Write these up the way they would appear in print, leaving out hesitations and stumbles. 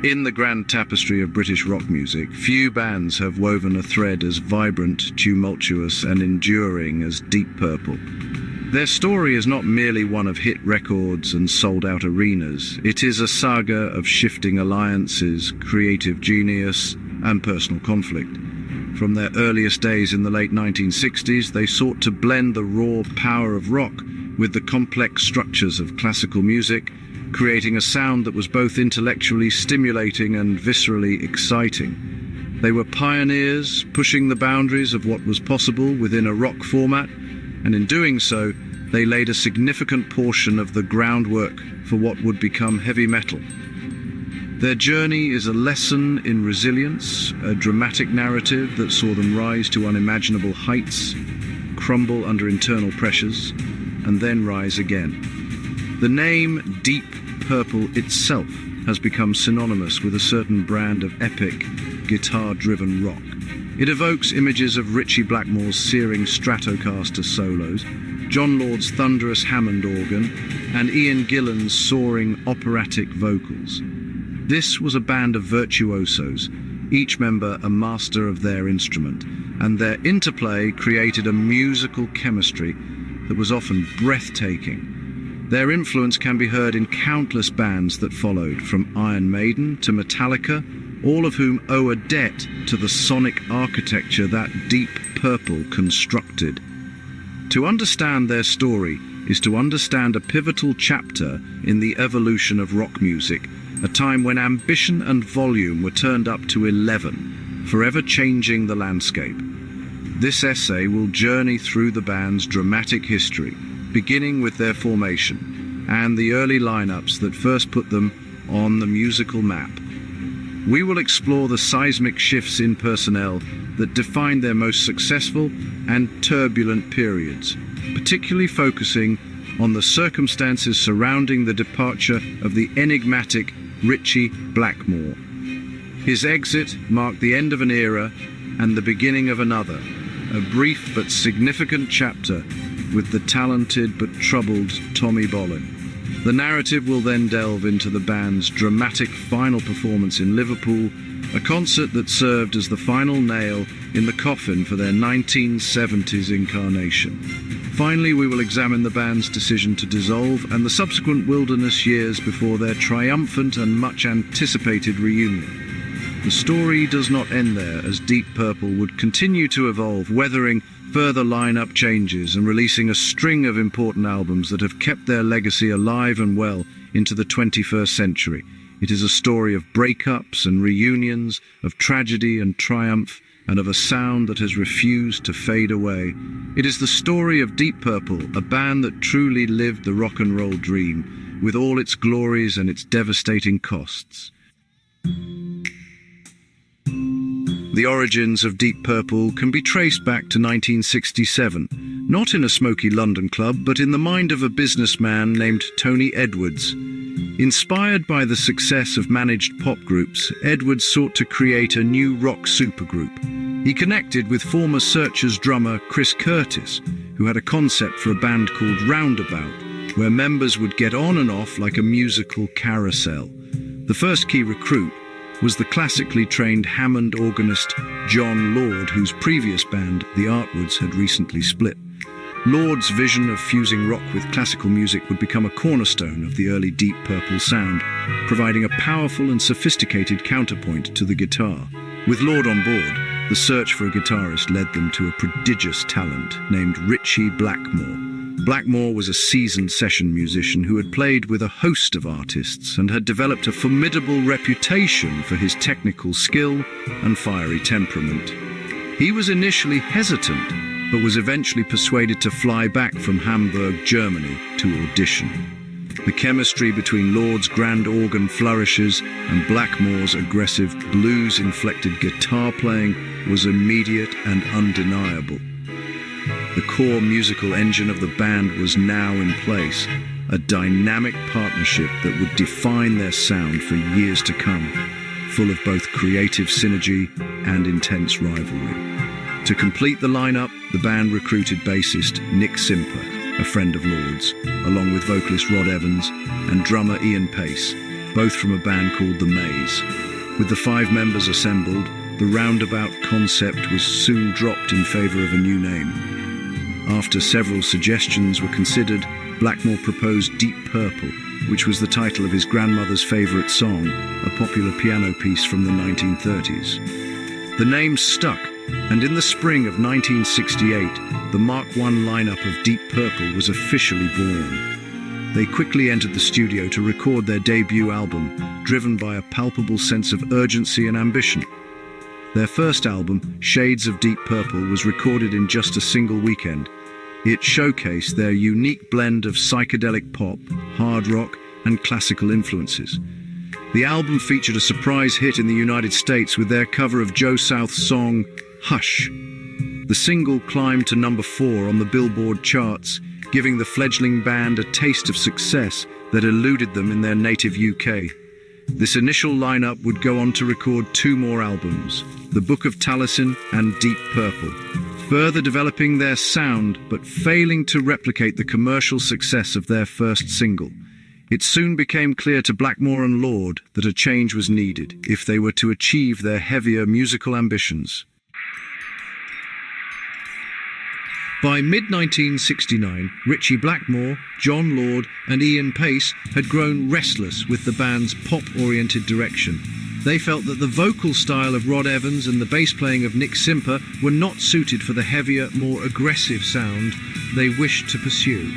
In the grand tapestry of British rock music, few bands have woven a thread as vibrant, tumultuous, and enduring as Deep Purple. Their story is not merely one of hit records and sold-out arenas. It is a saga of shifting alliances, creative genius, and personal conflict. From their earliest days in the late 1960s, they sought to blend the raw power of rock with the complex structures of classical music, creating a sound that was both intellectually stimulating and viscerally exciting. They were pioneers, pushing the boundaries of what was possible within a rock format, and in doing so, they laid a significant portion of the groundwork for what would become heavy metal. Their journey is a lesson in resilience, a dramatic narrative that saw them rise to unimaginable heights, crumble under internal pressures, and then rise again. The name Deep Purple itself has become synonymous with a certain brand of epic, guitar-driven rock. It evokes images of Ritchie Blackmore's searing Stratocaster solos, John Lord's thunderous Hammond organ, and Ian Gillan's soaring operatic vocals. This was a band of virtuosos, each member a master of their instrument, and their interplay created a musical chemistry that was often breathtaking. Their influence can be heard in countless bands that followed, from Iron Maiden to Metallica, all of whom owe a debt to the sonic architecture that Deep Purple constructed. To understand their story is to understand a pivotal chapter in the evolution of rock music, a time when ambition and volume were turned up to 11, forever changing the landscape. This essay will journey through the band's dramatic history, beginning with their formation and the early lineups that first put them on the musical map. We will explore the seismic shifts in personnel that defined their most successful and turbulent periods, particularly focusing on the circumstances surrounding the departure of the enigmatic Ritchie Blackmore. His exit marked the end of an era and the beginning of another, a brief but significant chapter with the talented but troubled Tommy Bolin. The narrative will then delve into the band's dramatic final performance in Liverpool, a concert that served as the final nail in the coffin for their 1970s incarnation. Finally, we will examine the band's decision to dissolve and the subsequent wilderness years before their triumphant and much anticipated reunion. The story does not end there, as Deep Purple would continue to evolve, weathering further lineup changes and releasing a string of important albums that have kept their legacy alive and well into the 21st century. It is a story of breakups and reunions, of tragedy and triumph, and of a sound that has refused to fade away. It is the story of Deep Purple, a band that truly lived the rock and roll dream, with all its glories and its devastating costs. The origins of Deep Purple can be traced back to 1967, not in a smoky London club, but in the mind of a businessman named Tony Edwards. Inspired by the success of managed pop groups, Edwards sought to create a new rock supergroup. He connected with former Searchers drummer Chris Curtis, who had a concept for a band called Roundabout, where members would get on and off like a musical carousel. The first key recruit was the classically trained Hammond organist John Lord, whose previous band, the Artwoods, had recently split. Lord's vision of fusing rock with classical music would become a cornerstone of the early Deep Purple sound, providing a powerful and sophisticated counterpoint to the guitar. With Lord on board, the search for a guitarist led them to a prodigious talent named Ritchie Blackmore. Blackmore was a seasoned session musician who had played with a host of artists and had developed a formidable reputation for his technical skill and fiery temperament. He was initially hesitant, but was eventually persuaded to fly back from Hamburg, Germany, to audition. The chemistry between Lord's grand organ flourishes and Blackmore's aggressive blues-inflected guitar playing was immediate and undeniable. The core musical engine of the band was now in place, a dynamic partnership that would define their sound for years to come, full of both creative synergy and intense rivalry. To complete the lineup, the band recruited bassist Nick Simper, a friend of Lord's, along with vocalist Rod Evans and drummer Ian Pace, both from a band called The Maze. With the 5 members assembled, the roundabout concept was soon dropped in favour of a new name. After several suggestions were considered, Blackmore proposed Deep Purple, which was the title of his grandmother's favourite song, a popular piano piece from the 1930s. The name stuck, and in the spring of 1968, the Mark I lineup of Deep Purple was officially born. They quickly entered the studio to record their debut album, driven by a palpable sense of urgency and ambition. Their first album, Shades of Deep Purple, was recorded in just a single weekend. It showcased their unique blend of psychedelic pop, hard rock, and classical influences. The album featured a surprise hit in the United States with their cover of Joe South's song, Hush. The single climbed to number 4 on the Billboard charts, giving the fledgling band a taste of success that eluded them in their native UK. This initial lineup would go on to record 2 more albums, The Book of Taliesin and Deep Purple, further developing their sound but failing to replicate the commercial success of their first single. It soon became clear to Blackmore and Lord that a change was needed if they were to achieve their heavier musical ambitions. By mid-1969, Ritchie Blackmore, John Lord and Ian Paice had grown restless with the band's pop-oriented direction. They felt that the vocal style of Rod Evans and the bass playing of Nick Simper were not suited for the heavier, more aggressive sound they wished to pursue.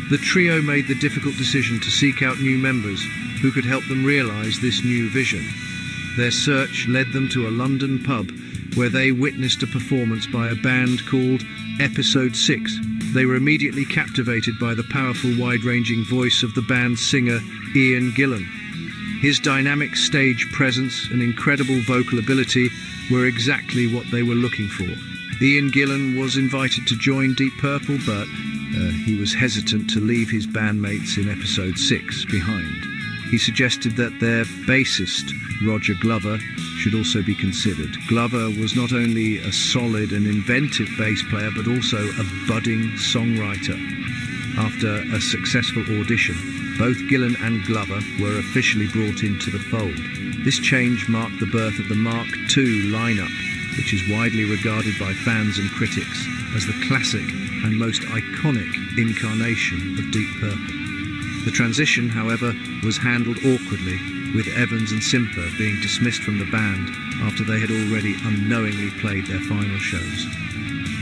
The trio made the difficult decision to seek out new members who could help them realise this new vision. Their search led them to a London pub where they witnessed a performance by a band called Episode 6. They were immediately captivated by the powerful, wide-ranging voice of the band's singer, Ian Gillan. His dynamic stage presence and incredible vocal ability were exactly what they were looking for. Ian Gillan was invited to join Deep Purple, but he was hesitant to leave his bandmates in Episode 6 behind. He suggested that their bassist, Roger Glover, should also be considered. Glover was not only a solid and inventive bass player, but also a budding songwriter. After a successful audition, both Gillan and Glover were officially brought into the fold. This change marked the birth of the Mark II lineup, which is widely regarded by fans and critics as the classic and most iconic incarnation of Deep Purple. The transition, however, was handled awkwardly, with Evans and Simper being dismissed from the band after they had already unknowingly played their final shows.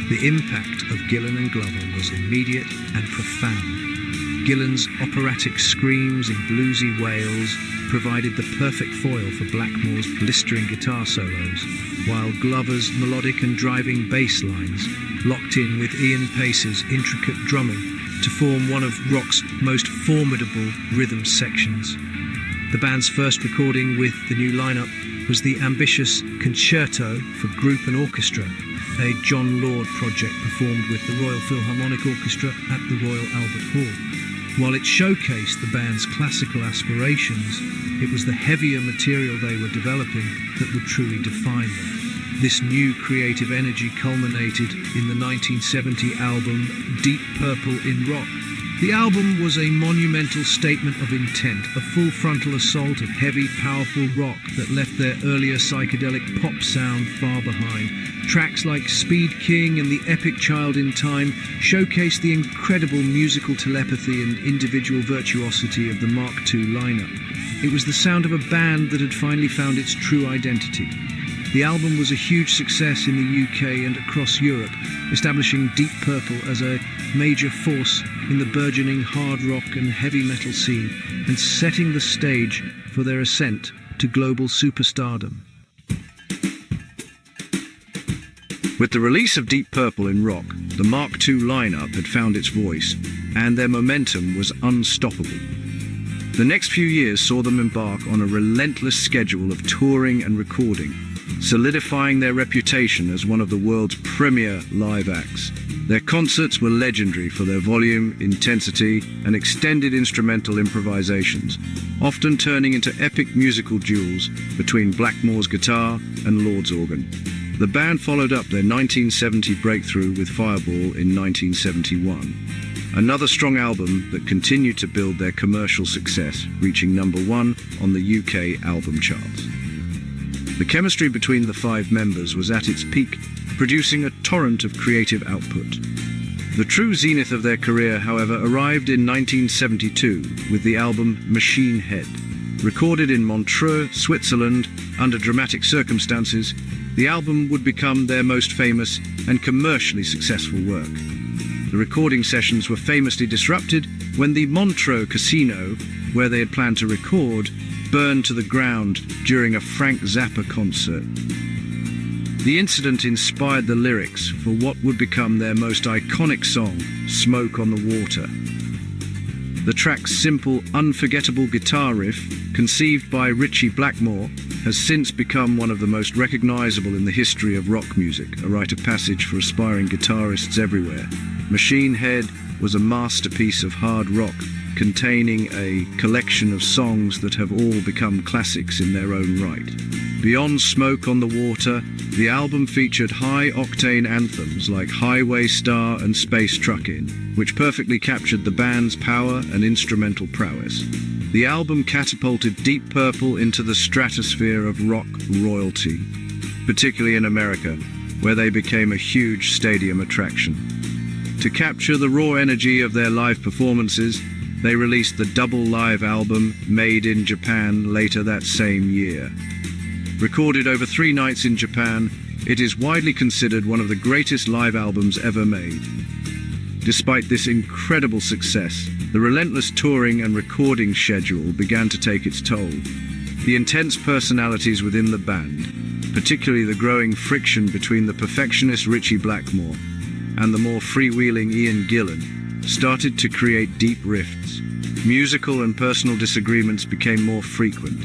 The impact of Gillan and Glover was immediate and profound. Gillan's operatic screams and bluesy wails provided the perfect foil for Blackmore's blistering guitar solos, while Glover's melodic and driving bass lines locked in with Ian Paice's intricate drumming to form one of rock's most formidable rhythm sections. The band's first recording with the new lineup was the ambitious Concerto for Group and Orchestra, a John Lord project performed with the Royal Philharmonic Orchestra at the Royal Albert Hall. While it showcased the band's classical aspirations, it was the heavier material they were developing that would truly define them. This new creative energy culminated in the 1970 album Deep Purple in Rock. The album was a monumental statement of intent, a full frontal assault of heavy, powerful rock that left their earlier psychedelic pop sound far behind. Tracks like Speed King and The Epic Child in Time showcased the incredible musical telepathy and individual virtuosity of the Mark II lineup. It was the sound of a band that had finally found its true identity. The album was a huge success in the UK and across Europe, establishing Deep Purple as a major force in the burgeoning hard rock and heavy metal scene, and setting the stage for their ascent to global superstardom. With the release of Deep Purple in rock, the Mark II lineup had found its voice, and their momentum was unstoppable. The next few years saw them embark on a relentless schedule of touring and recording, solidifying their reputation as one of the world's premier live acts. Their concerts were legendary for their volume, intensity, and extended instrumental improvisations, often turning into epic musical duels between Blackmore's guitar and Lord's organ. The band followed up their 1970 breakthrough with Fireball in 1971. Another strong album that continued to build their commercial success, reaching #1 on the UK album charts. The chemistry between the five members was at its peak, producing a torrent of creative output. The true zenith of their career, however, arrived in 1972 with the album Machine Head. Recorded in Montreux, Switzerland, under dramatic circumstances, the album would become their most famous and commercially successful work. The recording sessions were famously disrupted when the Montreux casino, where they had planned to record, burned to the ground during a Frank Zappa concert. The incident inspired the lyrics for what would become their most iconic song, Smoke on the Water. The track's simple, unforgettable guitar riff, conceived by Ritchie Blackmore, has since become one of the most recognizable in the history of rock music, a rite of passage for aspiring guitarists everywhere. Machine Head was a masterpiece of hard rock, containing a collection of songs that have all become classics in their own right. Beyond Smoke on the Water, the album featured high-octane anthems like Highway Star and Space Truckin', which perfectly captured the band's power and instrumental prowess. The album catapulted Deep Purple into the stratosphere of rock royalty, particularly in America, where they became a huge stadium attraction. To capture the raw energy of their live performances, they released the double live album Made in Japan later that same year. Recorded over 3 nights in Japan, it is widely considered one of the greatest live albums ever made. Despite this incredible success, the relentless touring and recording schedule began to take its toll. The intense personalities within the band, particularly the growing friction between the perfectionist Ritchie Blackmore and the more freewheeling Ian Gillan, started to create deep rifts. Musical and personal disagreements became more frequent,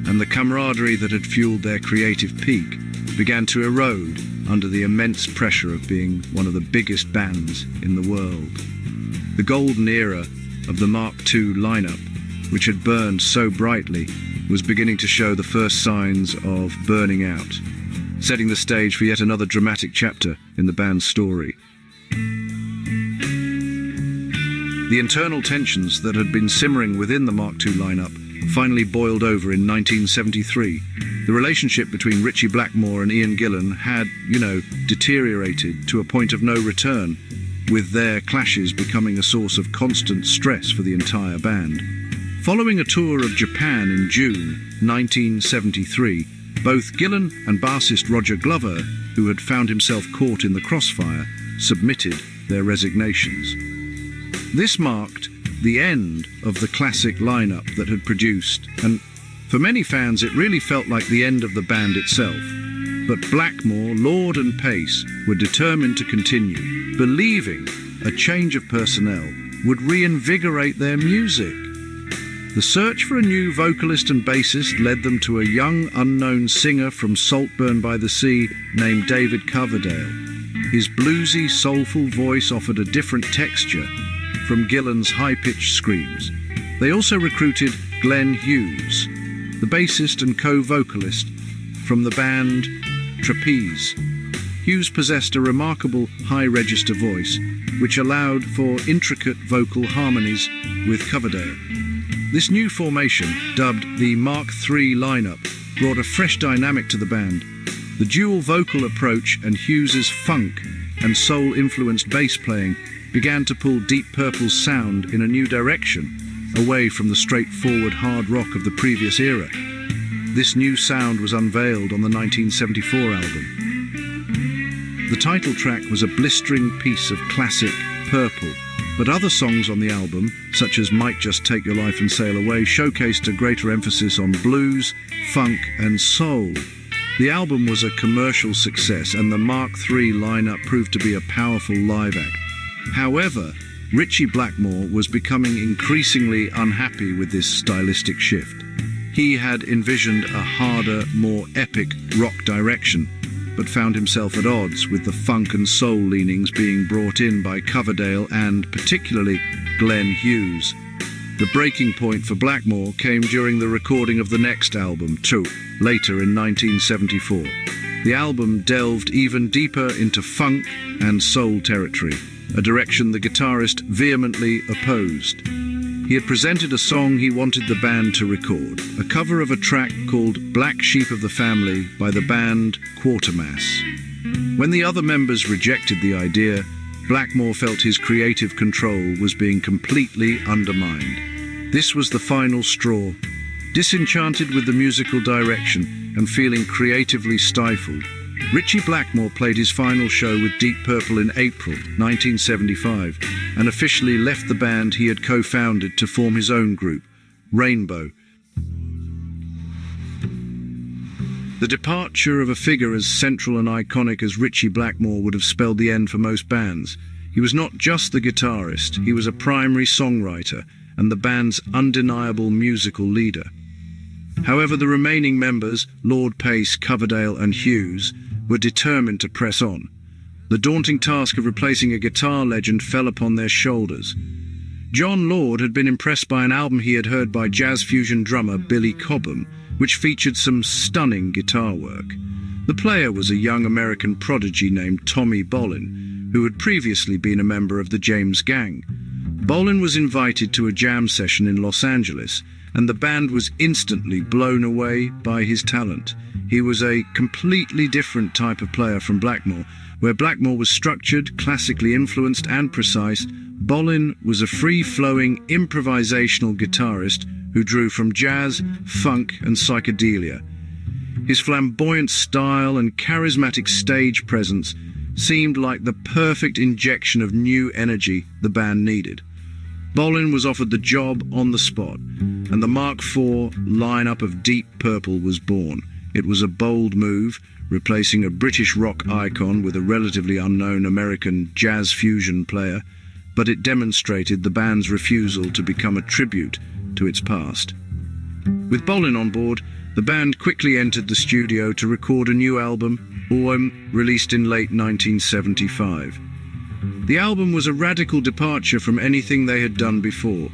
and the camaraderie that had fueled their creative peak began to erode under the immense pressure of being one of the biggest bands in the world. The golden era of the Mark II lineup, which had burned so brightly, was beginning to show the first signs of burning out, setting the stage for yet another dramatic chapter in the band's story. The internal tensions that had been simmering within the Mark II lineup finally boiled over in 1973. The relationship between Ritchie Blackmore and Ian Gillan had, deteriorated to a point of no return, with their clashes becoming a source of constant stress for the entire band. Following a tour of Japan in June 1973, both Gillan and bassist Roger Glover, who had found himself caught in the crossfire, submitted their resignations. This marked the end of the classic lineup that had produced, and for many fans it really felt like the end of the band itself. But Blackmore, Lord and Pace were determined to continue, believing a change of personnel would reinvigorate their music. The search for a new vocalist and bassist led them to a young unknown singer from Saltburn-by-the-Sea named David Coverdale. His bluesy, soulful voice offered a different texture from Gillan's high-pitched screams. They also recruited Glenn Hughes, the bassist and co-vocalist from the band Trapeze. Hughes possessed a remarkable high-register voice, which allowed for intricate vocal harmonies with Coverdale. This new formation, dubbed the Mark III lineup, brought a fresh dynamic to the band. The dual vocal approach and Hughes's funk and soul-influenced bass playing began to pull Deep Purple's sound in a new direction, away from the straightforward hard rock of the previous era. This new sound was unveiled on the 1974 album. The title track was a blistering piece of classic Purple, but other songs on the album, such as Might Just Take Your Life and Sail Away, showcased a greater emphasis on blues, funk and soul. The album was a commercial success, and the Mark III lineup proved to be a powerful live act. However, Ritchie Blackmore was becoming increasingly unhappy with this stylistic shift. He had envisioned a harder, more epic rock direction, but found himself at odds with the funk and soul leanings being brought in by Coverdale and, particularly, Glenn Hughes. The breaking point for Blackmore came during the recording of the next album, too, later in 1974. The album delved even deeper into funk and soul territory, a direction the guitarist vehemently opposed. He had presented a song he wanted the band to record, a cover of a track called Black Sheep of the Family by the band Quatermass. When the other members rejected the idea, Blackmore felt his creative control was being completely undermined. This was the final straw. Disenchanted with the musical direction and feeling creatively stifled, Ritchie Blackmore played his final show with Deep Purple in April 1975 and officially left the band he had co-founded to form his own group, Rainbow. The departure of a figure as central and iconic as Ritchie Blackmore would have spelled the end for most bands. He was not just the guitarist, he was a primary songwriter and the band's undeniable musical leader. However, the remaining members, Lord, Pace, Coverdale and Hughes, were determined to press on. The daunting task of replacing a guitar legend fell upon their shoulders. John Lord had been impressed by an album he had heard by jazz fusion drummer Billy Cobham, which featured some stunning guitar work. The player was a young American prodigy named Tommy Bolin, who had previously been a member of the James Gang. Bolin was invited to a jam session in Los Angeles, and the band was instantly blown away by his talent. He was a completely different type of player from Blackmore. Where Blackmore was structured, classically influenced and precise, Bolin was a free-flowing, improvisational guitarist who drew from jazz, funk and psychedelia. His flamboyant style and charismatic stage presence seemed like the perfect injection of new energy the band needed. Bolin was offered the job on the spot, and the Mark IV lineup of Deep Purple was born. It was a bold move, replacing a British rock icon with a relatively unknown American jazz fusion player, but it demonstrated the band's refusal to become a tribute to its past. With Bolin on board, the band quickly entered the studio to record a new album, Ohm, released in late 1975. The album was a radical departure from anything they had done before.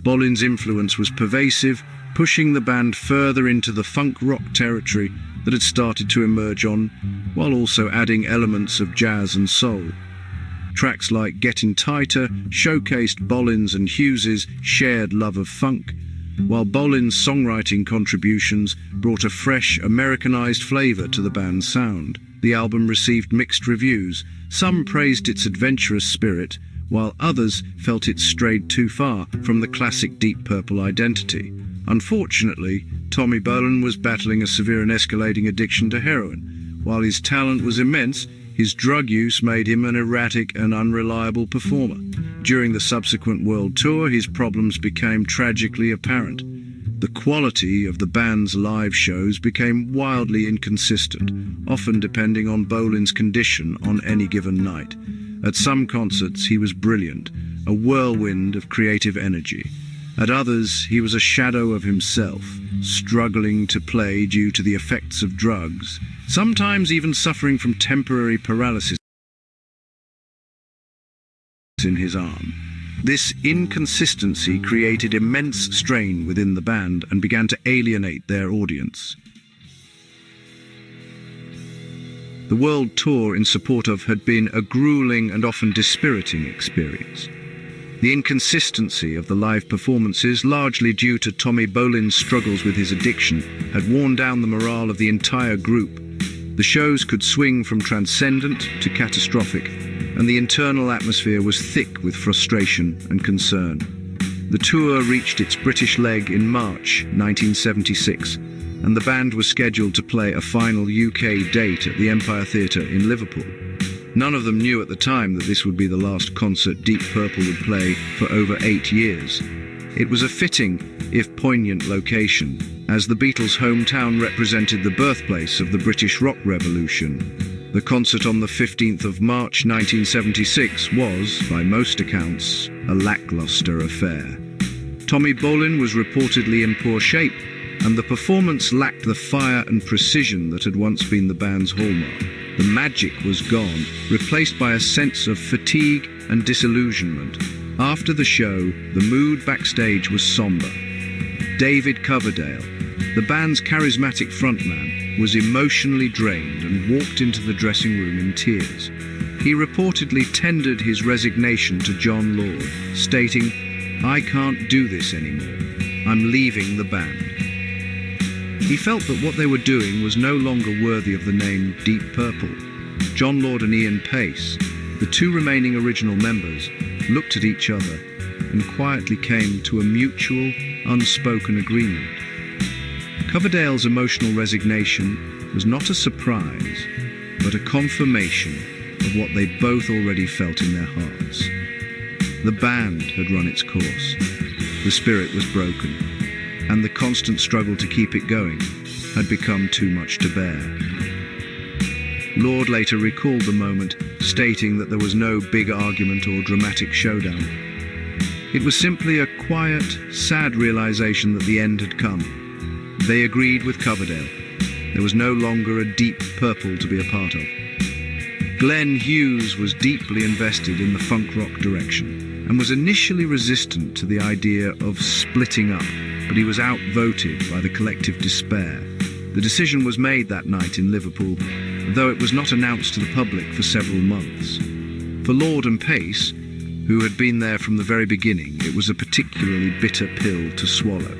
Bolin's influence was pervasive, pushing the band further into the funk rock territory that had started to emerge on, while also adding elements of jazz and soul. Tracks like Getting Tighter showcased Bolin's and Hughes's shared love of funk, while Bolin's songwriting contributions brought a fresh, Americanized flavor to the band's sound. The album received mixed reviews. Some praised its adventurous spirit, while others felt it strayed too far from the classic Deep Purple identity. Unfortunately, Tommy Bolin was battling a severe and escalating addiction to heroin. While his talent was immense, his drug use made him an erratic and unreliable performer. During the subsequent world tour, his problems became tragically apparent. The quality of the band's live shows became wildly inconsistent, often depending on Bolin's condition on any given night. At some concerts, he was brilliant, a whirlwind of creative energy. At others, he was a shadow of himself, struggling to play due to the effects of drugs, sometimes even suffering from temporary paralysis in his arm. This inconsistency created immense strain within the band and began to alienate their audience. The world tour in support of had been a grueling and often dispiriting experience. The inconsistency of the live performances, largely due to Tommy Bolin's struggles with his addiction, had worn down the morale of the entire group. The shows could swing from transcendent to catastrophic, and the internal atmosphere was thick with frustration and concern. The tour reached its British leg in March 1976, and the band was scheduled to play a final UK date at the Empire Theatre in Liverpool. None of them knew at the time that this would be the last concert Deep Purple would play for over 8 years. It was a fitting, if poignant, location, as the Beatles' hometown represented the birthplace of the British rock revolution. The concert on the 15th of March 1976 was, by most accounts, a lackluster affair. Tommy Bolin was reportedly in poor shape, and the performance lacked the fire and precision that had once been the band's hallmark. The magic was gone, replaced by a sense of fatigue and disillusionment. After the show, the mood backstage was somber. David Coverdale, the band's charismatic frontman, was emotionally drained and walked into the dressing room in tears. He reportedly tendered his resignation to John Lord, stating, "I can't do this anymore. I'm leaving the band." He felt that what they were doing was no longer worthy of the name Deep Purple. John Lord and Ian Pace, the two remaining original members, looked at each other and quietly came to a mutual, unspoken agreement. Coverdale's emotional resignation was not a surprise, but a confirmation of what they both already felt in their hearts. The band had run its course. The spirit was broken, and the constant struggle to keep it going had become too much to bear. Lord later recalled the moment, stating that there was no big argument or dramatic showdown. It was simply a quiet, sad realization that the end had come. They agreed with Coverdale. There was no longer a Deep Purple to be a part of. Glenn Hughes was deeply invested in the funk rock direction and was initially resistant to the idea of splitting up, but he was outvoted by the collective despair. The decision was made that night in Liverpool, though it was not announced to the public for several months. For Lord and Pace, who had been there from the very beginning, it was a particularly bitter pill to swallow.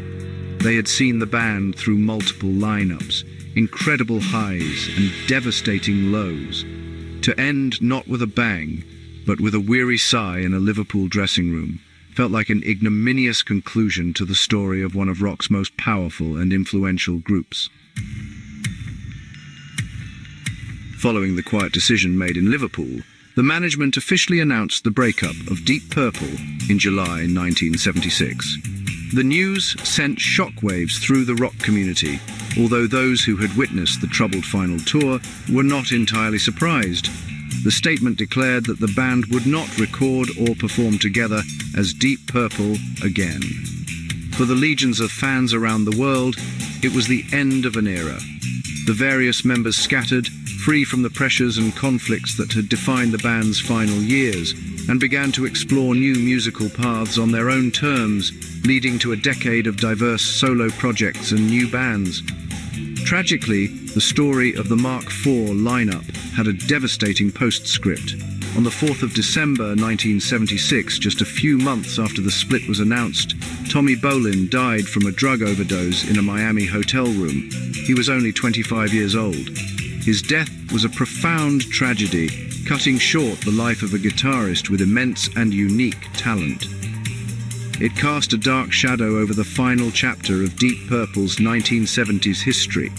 They had seen the band through multiple lineups, incredible highs and devastating lows, to end not with a bang, but with a weary sigh in a Liverpool dressing room, felt like an ignominious conclusion to the story of one of rock's most powerful and influential groups. Following the quiet decision made in Liverpool, the management officially announced the breakup of Deep Purple in July 1976. The news sent shockwaves through the rock community, although those who had witnessed the troubled final tour were not entirely surprised. The statement declared that the band would not record or perform together as Deep Purple again. For the legions of fans around the world, it was the end of an era. The various members scattered, free from the pressures and conflicts that had defined the band's final years, and began to explore new musical paths on their own terms, leading to a decade of diverse solo projects and new bands. Tragically, the story of the Mark IV lineup had a devastating postscript. On the 4th of December 1976, just a few months after the split was announced, Tommy Bolin died from a drug overdose in a Miami hotel room. He was only 25 years old. His death was a profound tragedy, cutting short the life of a guitarist with immense and unique talent. It cast a dark shadow over the final chapter of Deep Purple's 1970s history,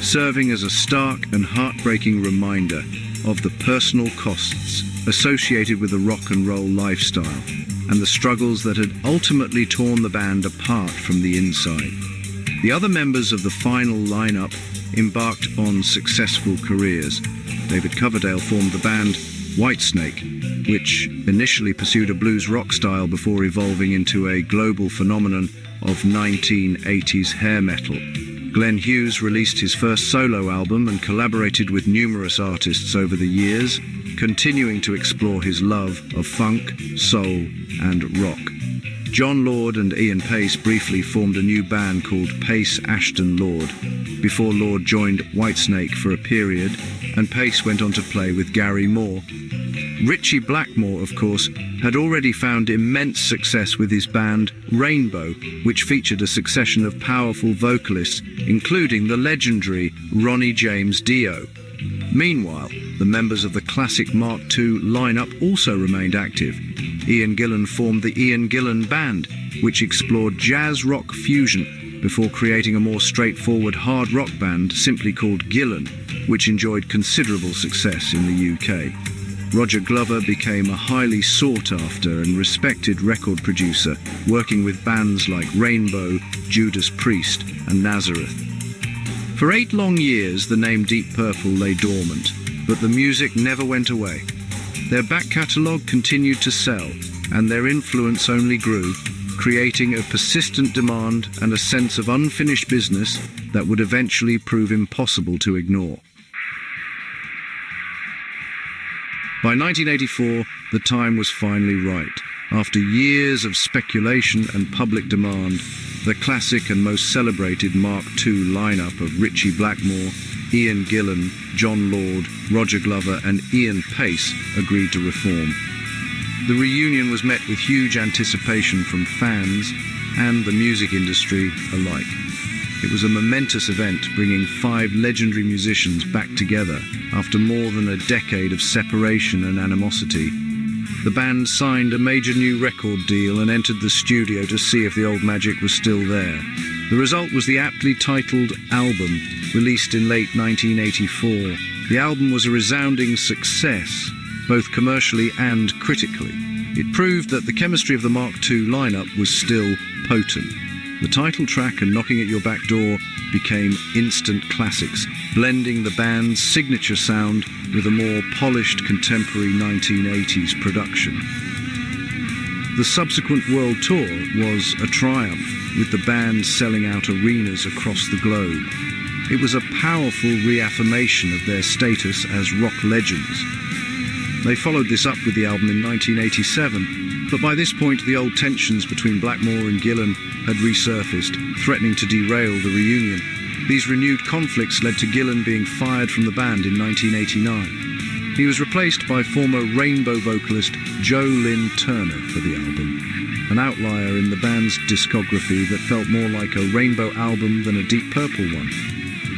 serving as a stark and heartbreaking reminder of the personal costs associated with the rock and roll lifestyle and the struggles that had ultimately torn the band apart from the inside. The other members of the final lineup embarked on successful careers. David Coverdale formed the band Whitesnake, which initially pursued a blues rock style before evolving into a global phenomenon of 1980s hair metal. Glenn Hughes released his first solo album and collaborated with numerous artists over the years, continuing to explore his love of funk, soul, and rock. John Lord and Ian Pace briefly formed a new band called Pace Ashton Lord, before Lord joined Whitesnake for a period, and Pace went on to play with Gary Moore. Ritchie Blackmore, of course, had already found immense success with his band Rainbow, which featured a succession of powerful vocalists, including the legendary Ronnie James Dio. Meanwhile, the members of the classic Mark II lineup also remained active. Ian Gillan formed the Ian Gillan Band, which explored jazz rock fusion before creating a more straightforward hard rock band simply called Gillan, which enjoyed considerable success in the UK. Roger Glover became a highly sought-after and respected record producer, working with bands like Rainbow, Judas Priest, and Nazareth. For 8 long years, the name Deep Purple lay dormant, but the music never went away. Their back catalogue continued to sell, and their influence only grew, creating a persistent demand and a sense of unfinished business that would eventually prove impossible to ignore. By 1984, the time was finally right. After years of speculation and public demand, the classic and most celebrated Mark II lineup of Ritchie Blackmore, Ian Gillan, John Lord, Roger Glover and Ian Pace agreed to reform. The reunion was met with huge anticipation from fans and the music industry alike. It was a momentous event, bringing 5 legendary musicians back together after more than a decade of separation and animosity. The band signed a major new record deal and entered the studio to see if the old magic was still there. The result was the aptly titled album, released in late 1984. The album was a resounding success, both commercially and critically. It proved that the chemistry of the Mark II lineup was still potent. The title track and Knocking at Your Back Door became instant classics, blending the band's signature sound with a more polished contemporary 1980s production. The subsequent world tour was a triumph, with the band selling out arenas across the globe. It was a powerful reaffirmation of their status as rock legends. They followed this up with the album in 1987, but by this point the old tensions between Blackmore and Gillan had resurfaced, threatening to derail the reunion. These renewed conflicts led to Gillan being fired from the band in 1989. He was replaced by former Rainbow vocalist Joe Lynn Turner for the album, an outlier in the band's discography that felt more like a Rainbow album than a Deep Purple one.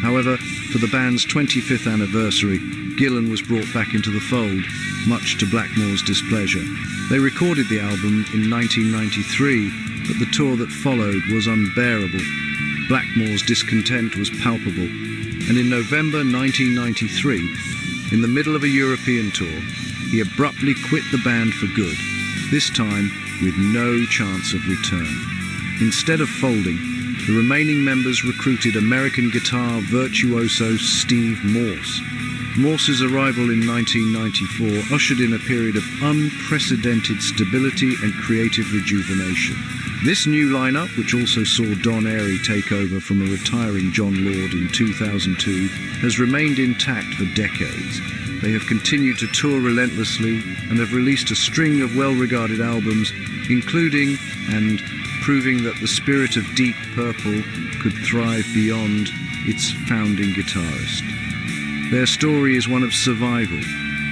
However, for the band's 25th anniversary, Gillan was brought back into the fold, much to Blackmore's displeasure. They recorded the album in 1993, but the tour that followed was unbearable. Blackmore's discontent was palpable, and in November 1993, in the middle of a European tour, he abruptly quit the band for good, this time with no chance of return. Instead of folding, the remaining members recruited American guitar virtuoso Steve Morse. Morse's arrival in 1994 ushered in a period of unprecedented stability and creative rejuvenation. This new lineup, which also saw Don Airey take over from a retiring John Lord in 2002, has remained intact for decades. They have continued to tour relentlessly and have released a string of well-regarded albums, including and proving that the spirit of Deep Purple could thrive beyond its founding guitarist. Their story is one of survival,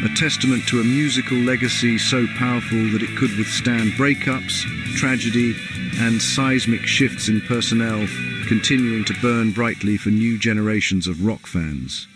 a testament to a musical legacy so powerful that it could withstand breakups, tragedy, and seismic shifts in personnel, continuing to burn brightly for new generations of rock fans.